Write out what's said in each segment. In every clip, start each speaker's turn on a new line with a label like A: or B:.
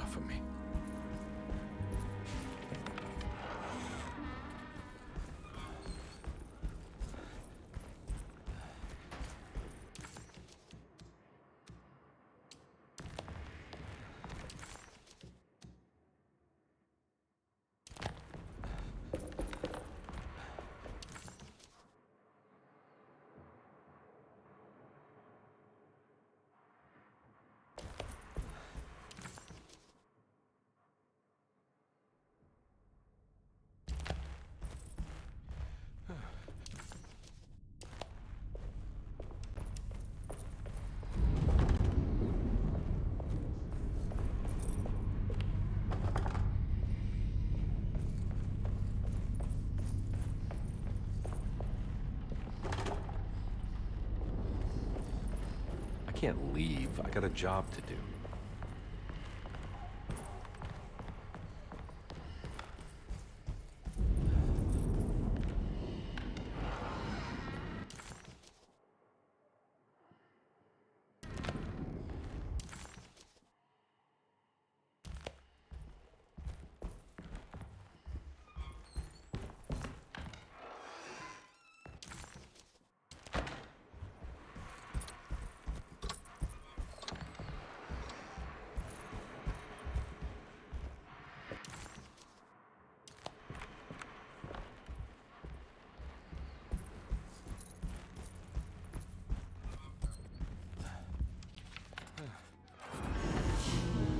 A: off of me. I can't leave. I got a job to do.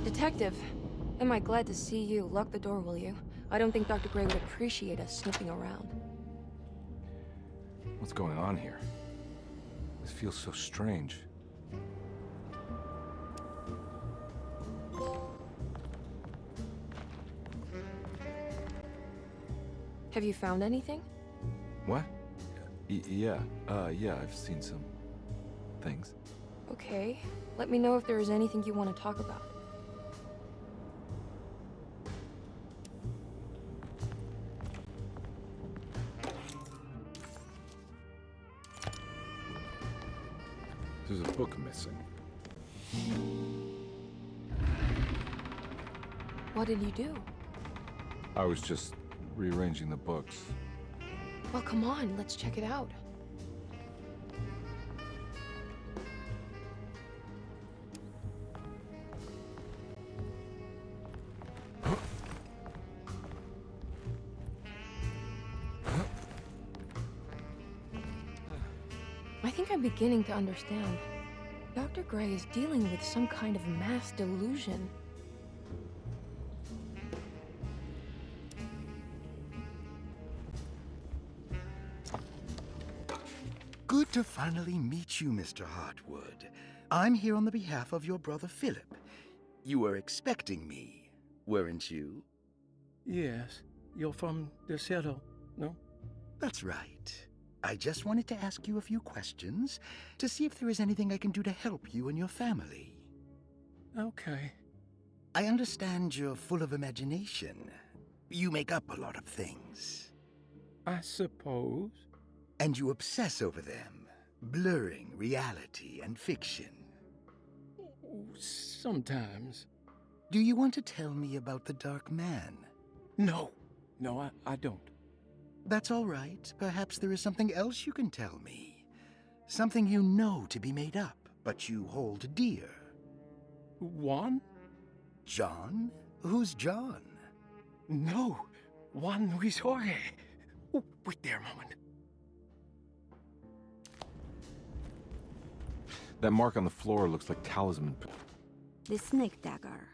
B: Detective, am I glad to see you. Lock the door, will you? I don't think Dr. Gray would appreciate us snooping around.
A: What's going on here? This feels so strange.
B: Have you found anything?
A: What? Yeah, I've seen some things.
B: Okay. Let me know if there is anything you want to talk about.
A: There's a book missing.
B: What did you do?
A: I was just rearranging the books.
B: Well, come on, let's check it out. I think I'm beginning to understand. Dr. Gray is dealing with some kind of mass delusion.
C: Good to finally meet you, Mr. Hartwood. I'm here on the behalf of your brother Philip. You were expecting me, weren't you?
D: Yes, you're from the cellar, no?
C: That's right. I just wanted to ask you a few questions to see if there is anything I can do to help you and your family.
D: Okay.
C: I understand you're full of imagination. You make up a lot of things.
D: I suppose.
C: And you obsess over them, blurring reality and fiction.
D: Sometimes.
C: Do you want to tell me about the Dark Man?
D: No, I don't.
C: That's all right. Perhaps there is something else you can tell me. Something you know to be made up, but you hold dear.
D: Juan?
C: John? Who's John?
D: No, Juan Luis Jorge. Oh, wait there a moment.
A: That mark on the floor looks like talisman.
E: The Snake Dagger,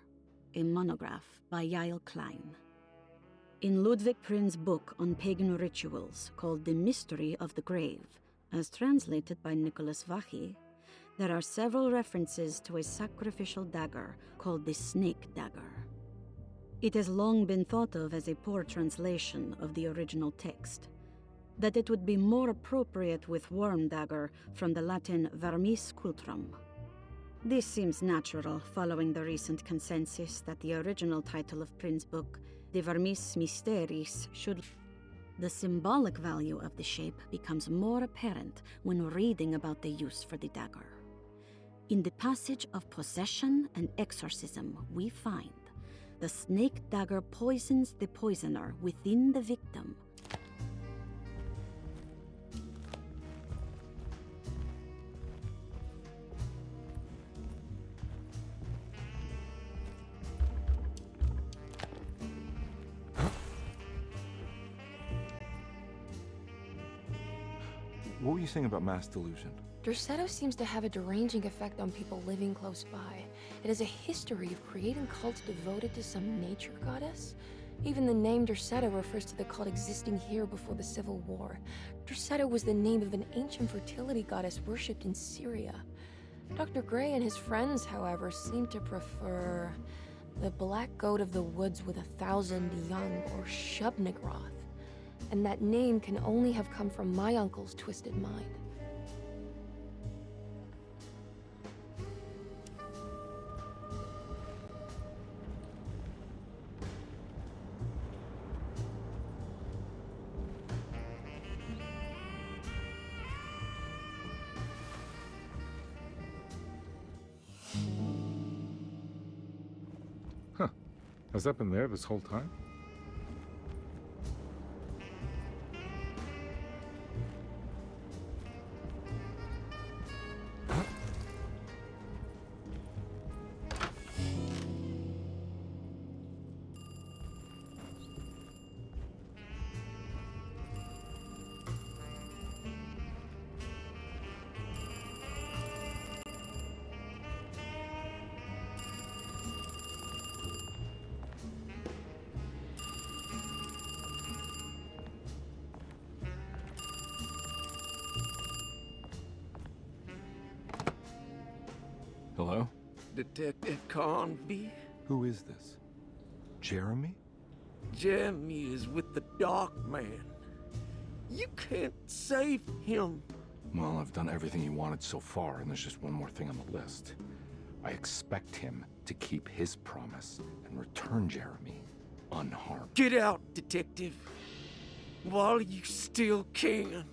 E: a monograph by Yael Klein. In Ludwig Prin's book on pagan rituals called The Mystery of the Grave, as translated by Nicholas Vachy, there are several references to a sacrificial dagger called the Snake Dagger. It has long been thought of as a poor translation of the original text, that it would be more appropriate with worm dagger from the Latin vermis cultrum. This seems natural following the recent consensus that the original title of Prin's book, De Vermis Mysteris, should... The symbolic value of the shape becomes more apparent when reading about the use for the dagger. In the passage of possession and exorcism, we find The snake dagger poisons the poisoner within the victim.
A: What were you saying about mass delusion?
B: Derceto seems to have a deranging effect on people living close by. It has a history of creating cults devoted to some nature goddess. Even the name Derceto refers to the cult existing here before the Civil War. Derceto was the name of an ancient fertility goddess worshipped in Syria. Dr. Gray and his friends, however, seem to prefer the black goat of the woods with 1,000 young, or Shub-Nigroth. And that name can only have come from my uncle's twisted mind.
F: Huh. Has that been there this whole time?
A: Hello?
D: Detective Conby?
A: Who is this? Jeremy?
D: Jeremy is with the Dark Man. You can't save him.
F: Well, I've done everything he wanted so far, and there's just one more thing on the list. I expect him to keep his promise and return Jeremy unharmed.
D: Get out, Detective. While you still can.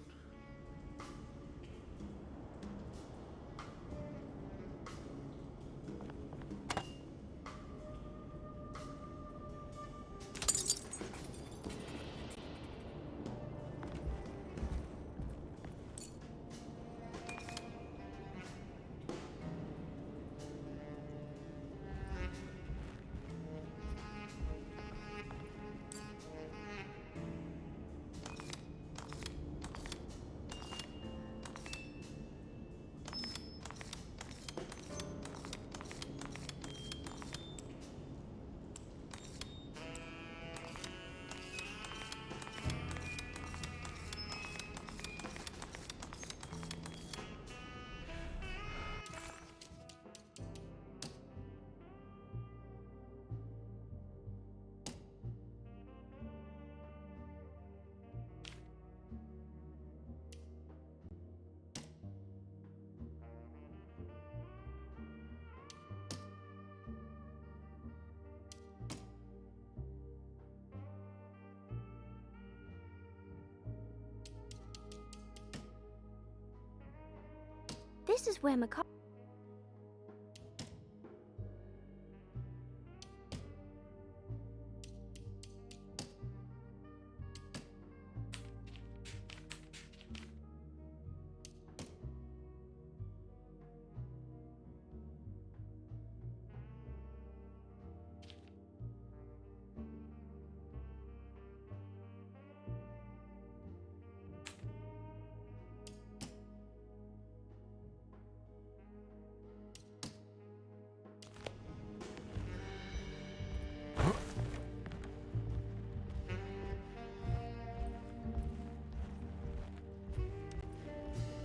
G: This is where Macaw...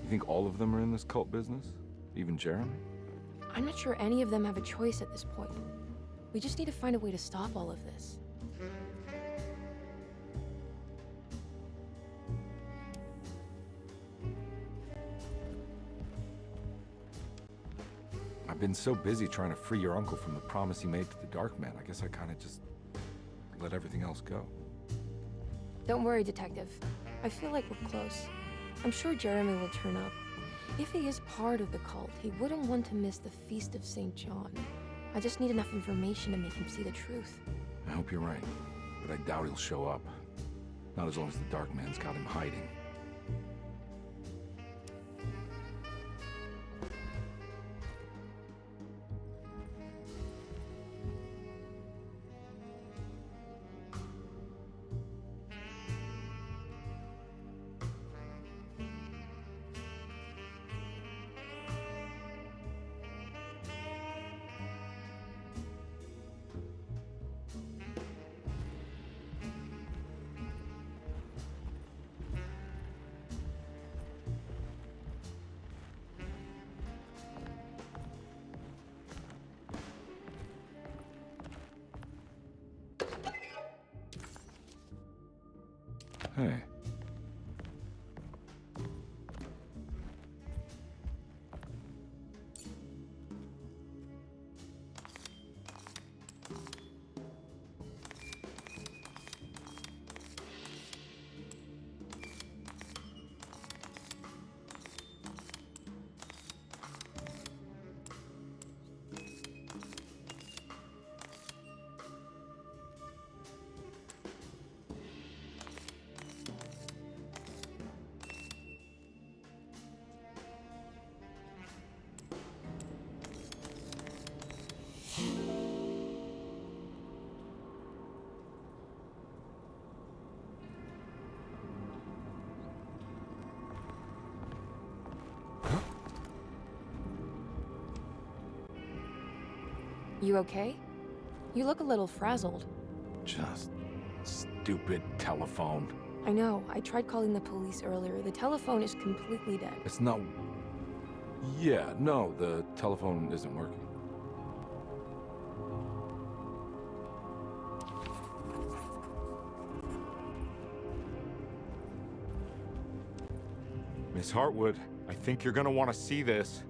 A: You think all of them are in this cult business? Even Jeremy?
B: I'm not sure any of them have a choice at this point. We just need to find a way to stop all of this.
A: I've been so busy trying to free your uncle from the promise he made to the Dark Man. I guess I kind of just let everything else go.
B: Don't worry, Detective. I feel like we're close. I'm sure Jeremy will turn up. If he is part of the cult, he wouldn't want to miss the Feast of St. John. I just need enough information to make him see the truth.
F: I hope you're right, but I doubt he'll show up. Not as long as the Dark Man's got him hiding. Hey.
B: You okay? You look a little frazzled.
F: Just stupid telephone.
B: I know. I tried calling the police earlier. The telephone is completely dead.
F: It's not... Yeah, no, the telephone isn't working.
A: Miss Hartwood, I think you're gonna want to see this.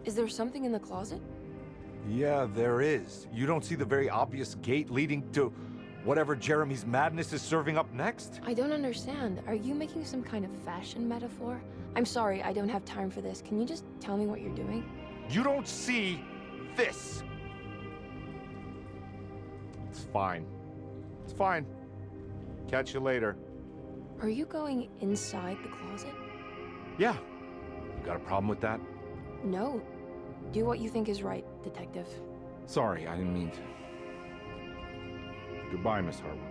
B: Is there something in the closet?
A: Yeah, there is. You don't see the very obvious gate leading to whatever Jeremy's madness is serving up next?
B: I don't understand. Are you making some kind of fashion metaphor? I'm sorry, I don't have time for this. Can you just tell me what you're doing?
A: You don't see this. It's fine. It's fine. Catch you later.
B: Are you going inside the closet?
A: Yeah. You got a problem with that?
B: No. Do what you think is right, Detective.
F: Sorry, I didn't mean to.
A: Goodbye, Miss Hartwood.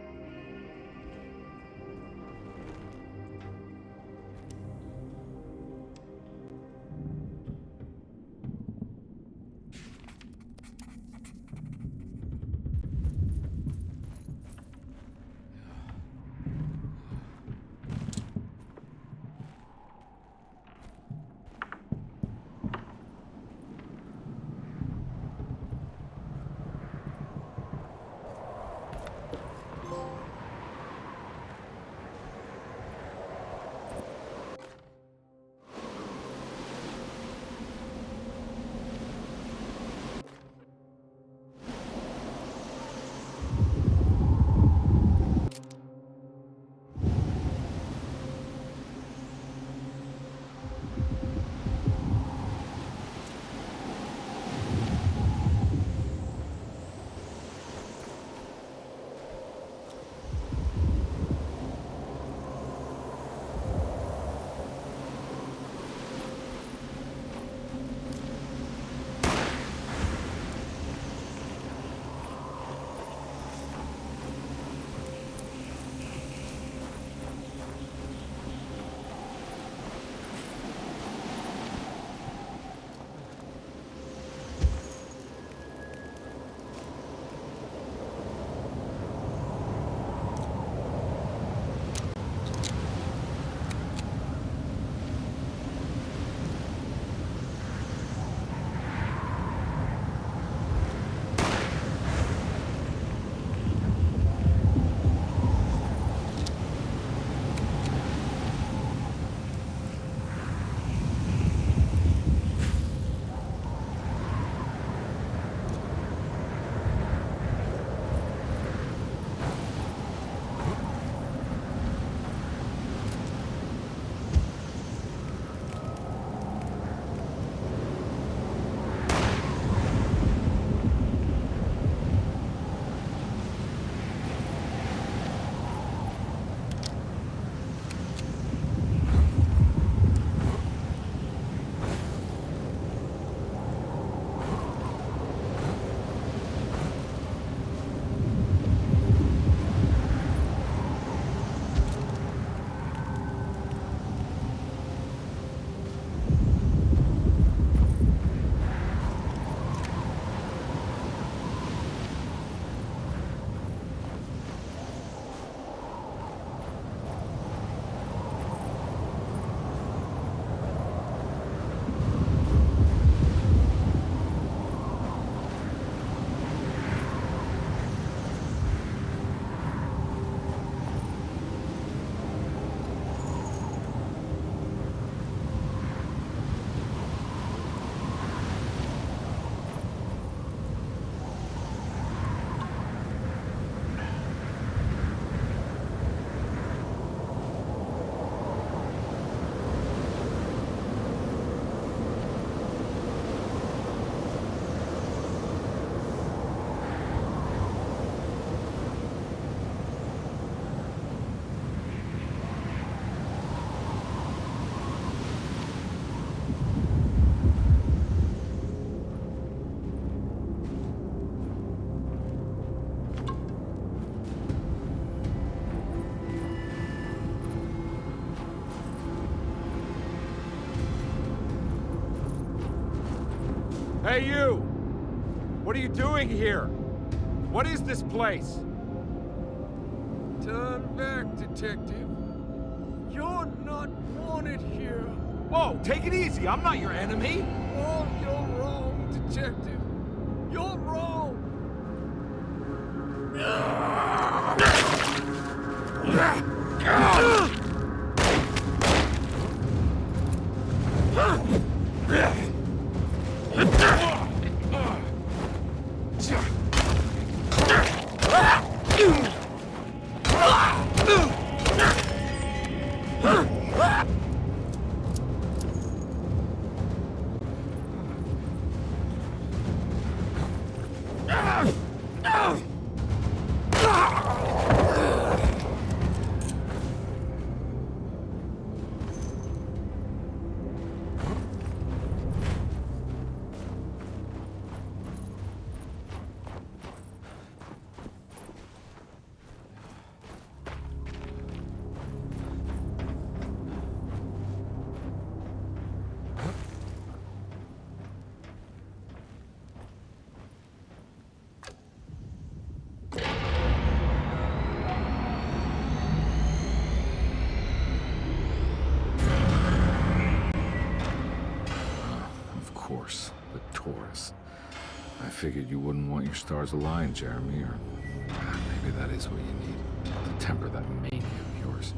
A: Hey, you! What are you doing here? What is this place?
D: Turn back, detective. You're not wanted here.
A: Whoa, take it easy. I'm not your enemy.
D: Oh, you're wrong, detective. You're wrong.
F: Of course, the Taurus. I figured you wouldn't want your stars aligned, Jeremy, or maybe that is what you need to temper that mania of yours.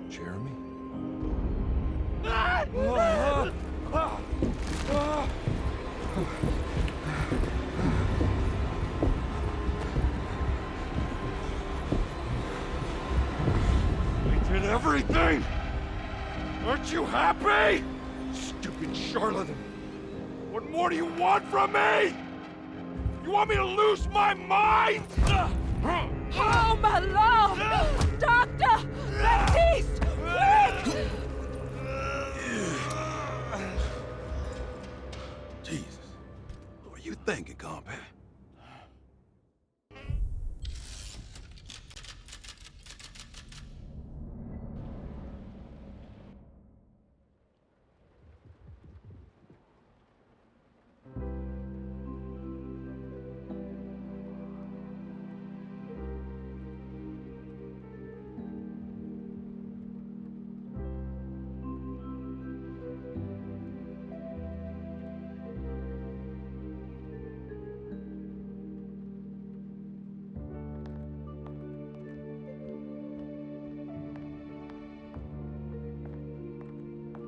A: Jeremy? everything? Aren't you happy? Stupid charlatan. What more do you want from me? You want me to lose my mind?
B: Oh, my love! Doctor! Baptiste! Quick!
G: Jesus. What were you thinking, compadre?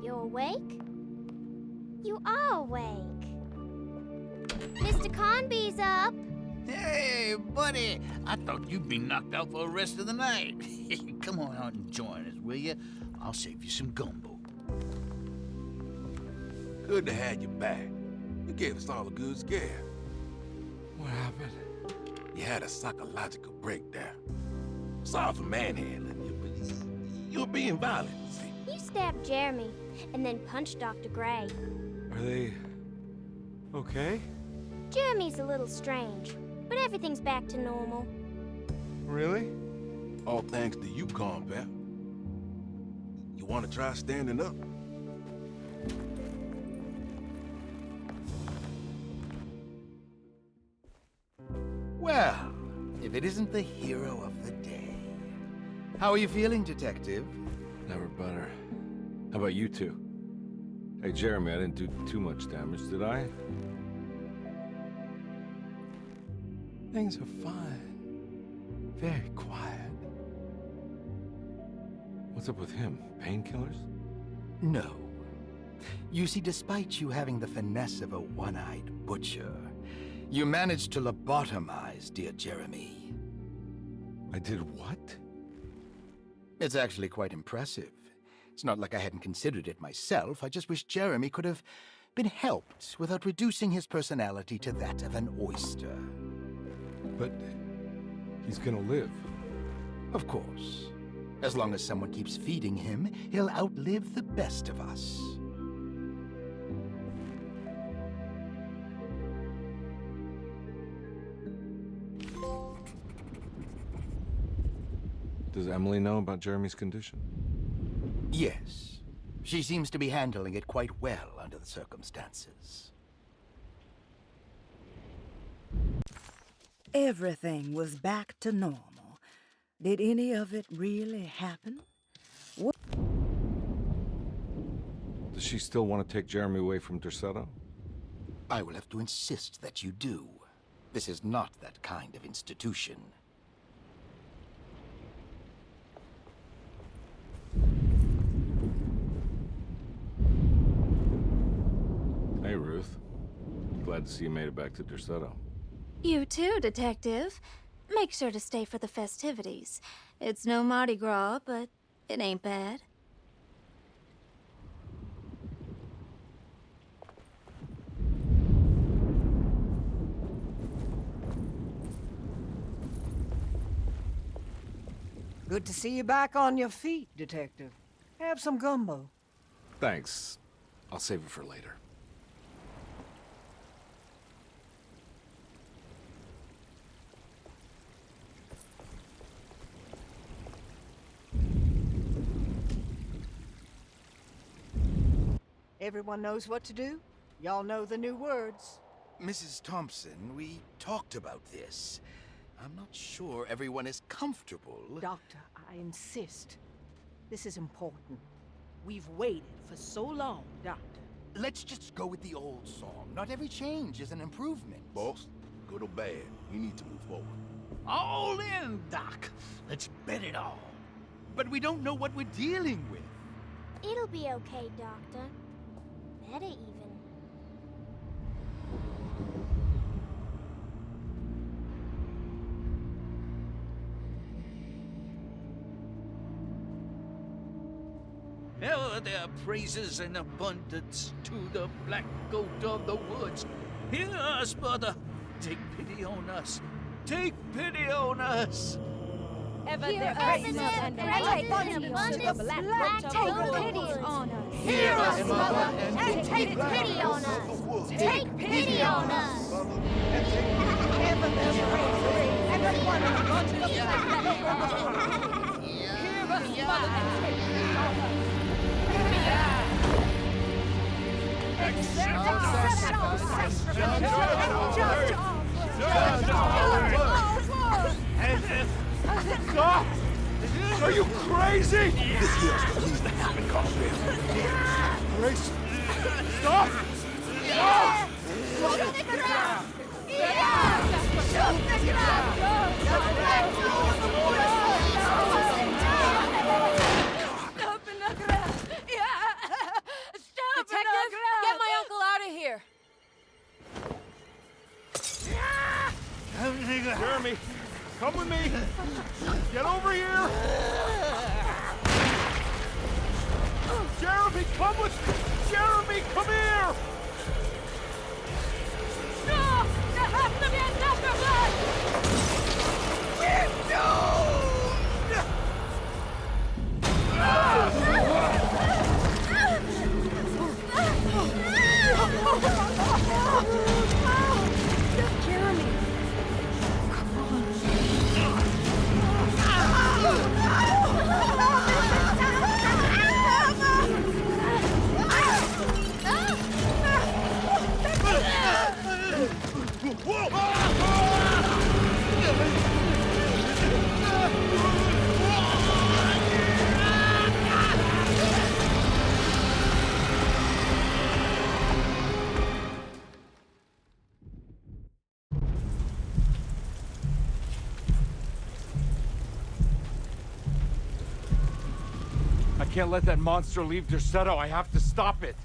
H: You awake? You are awake. Mr. Conby's up.
I: Hey, buddy! I thought you'd be knocked out for the rest of the night. Come on out and join us, will you? I'll save you some gumbo.
G: Good to have you back. You gave us all a good scare.
A: What happened?
G: You had a psychological breakdown. Sorry for manhandling you, but you're being violent, see?
H: You stabbed Jeremy and then punched Dr. Gray.
A: Are they... okay?
H: Jeremy's a little strange, but everything's back to normal.
A: Really?
G: All thanks to you, compadre. You want to try standing up?
C: Well, if it isn't the hero of the day. How are you feeling, Detective?
F: Never better. How about you two? Hey, Jeremy, I didn't do too much damage, did I?
A: Things are fine. Very quiet.
F: What's up with him? Painkillers?
C: No. You see, despite you having the finesse of a one-eyed butcher, you managed to lobotomize dear Jeremy.
F: I did what?
C: It's actually quite impressive. It's not like I hadn't considered it myself. I just wish Jeremy could have been helped without reducing his personality to that of an oyster.
F: But he's gonna live.
C: Of course. As long as someone keeps feeding him, he'll outlive the best of us.
F: Does Emily know about Jeremy's condition?
C: Yes. She seems to be handling it quite well under the circumstances.
J: Everything was back to normal. Did any of it really happen?
F: Does she still want to take Jeremy away from Derceto?
C: I will have to insist that you do. This is not that kind of institution.
F: Hey, Ruth. Glad to see you made it back to Derceto.
K: You too, Detective. Make sure to stay for the festivities. It's no Mardi Gras, but it ain't bad.
J: Good to see you back on your feet, Detective. Have some gumbo.
F: Thanks. I'll save it for later.
J: Everyone knows what to do? Y'all know the new words.
C: Mrs. Thompson, we talked about this. I'm not sure everyone is comfortable.
J: Doctor, I insist. This is important. We've waited for so long, Doctor.
C: Let's just go with the old song. Not every change is an improvement.
G: Boss, good or bad, we need to move forward.
I: All in, Doc. Let's bet it all.
C: But we don't know what we're dealing with.
H: It'll be okay, Doctor. Better even.
I: Ever their praises and abundance to the black goat of the woods. Hear us, mother. Take pity on us. Take pity on us.
J: Ever
K: Hear
J: their
K: us,
J: praises
K: Mother,
J: and
K: and
J: abundance
K: take
J: to the black goat
K: Take
J: of the
K: pity
J: woods.
K: on us.
H: Hear us, Mother, and take pity on us. Take pity on us.
J: Ever their praises and abundance to the black goat of the woods. Hear us, Mother, and take pity on us.
A: Stop! Are you crazy?
G: This here's what needs to happen, Carlton.
A: Grace, stop! Stop!
B: Detective, get my uncle out of here.
A: Jeremy, come with me. Get over here. Jeremy, come with me. Jeremy, come here.
J: No! There has to be another blood!
B: Jeremy.
A: I can't let that monster leave Derceto. I have to stop it.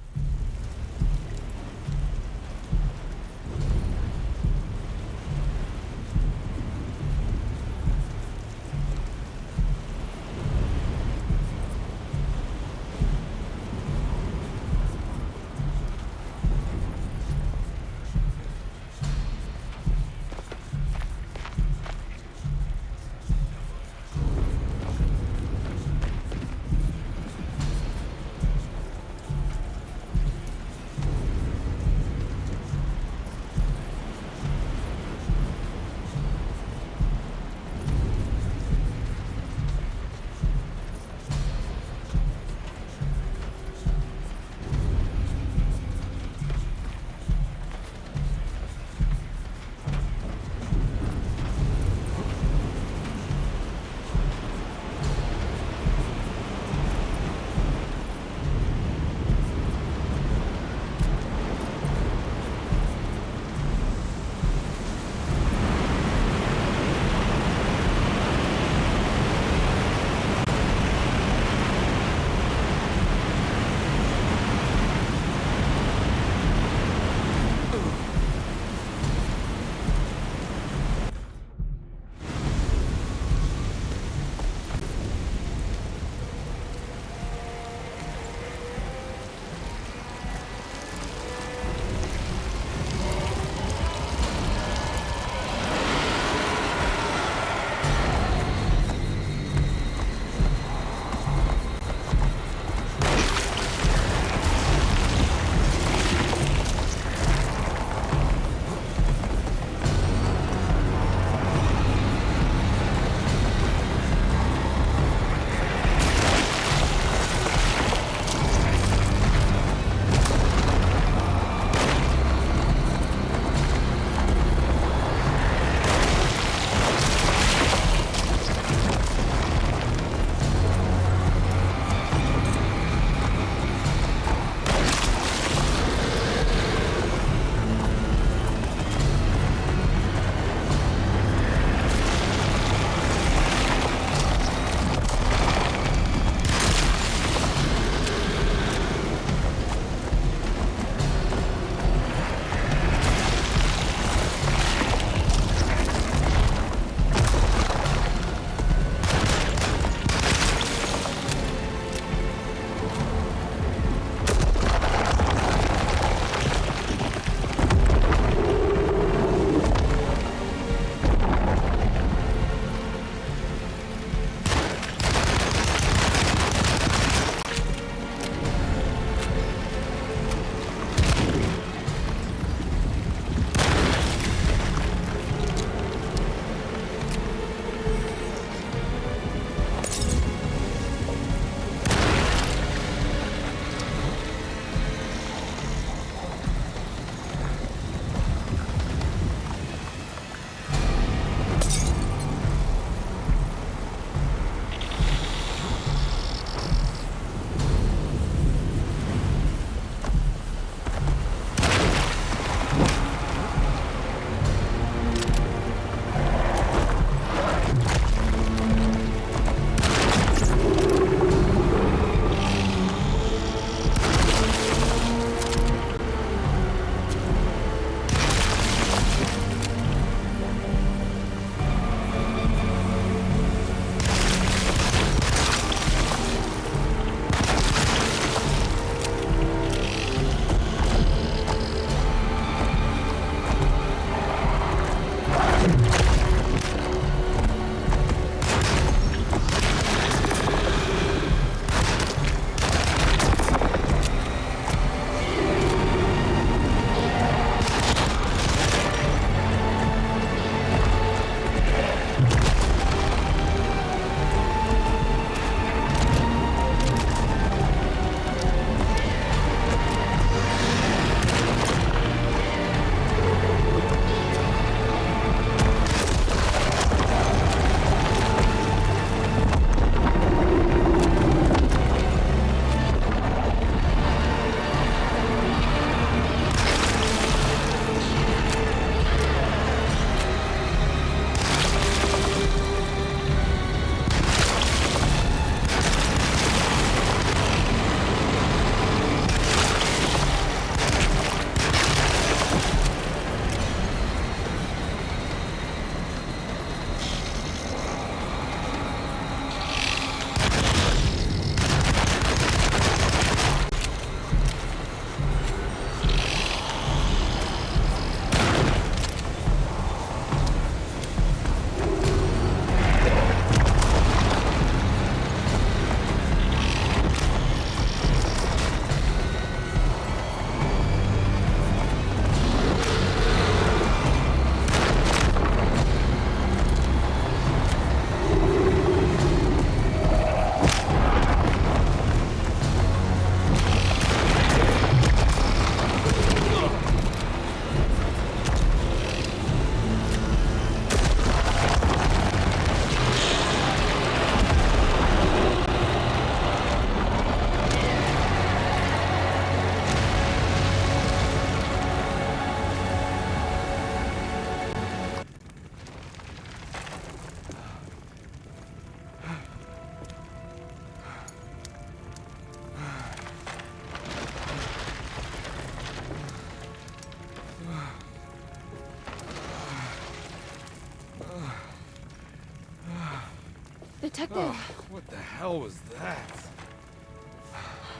B: Detective,
A: Oh, what the hell was that?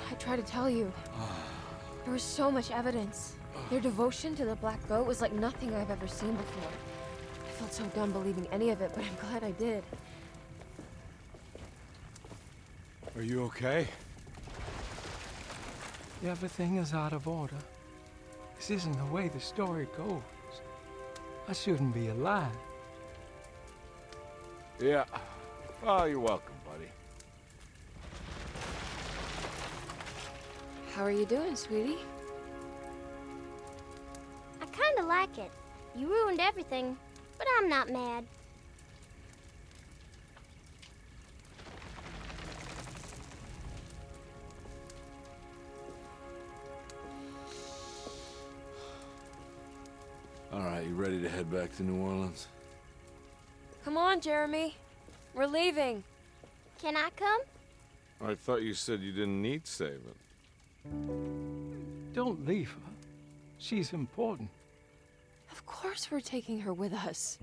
B: I tried to tell you. There was so much evidence. Their devotion to the Black Goat was like nothing I've ever seen before. I felt so dumb believing any of it, but I'm glad I did.
A: Are you okay?
L: Everything is out of order. This isn't the way the story goes. I shouldn't be alive.
A: Yeah. Oh, you're welcome, buddy.
B: How are you doing, sweetie?
H: I kinda like it. You ruined everything, but I'm not mad.
A: All right, you ready to head back to New Orleans?
B: Come on, Jeremy. We're leaving.
H: Can I come?
M: I thought you said you didn't need saving.
L: Don't leave her. She's important.
B: Of course we're taking her with us.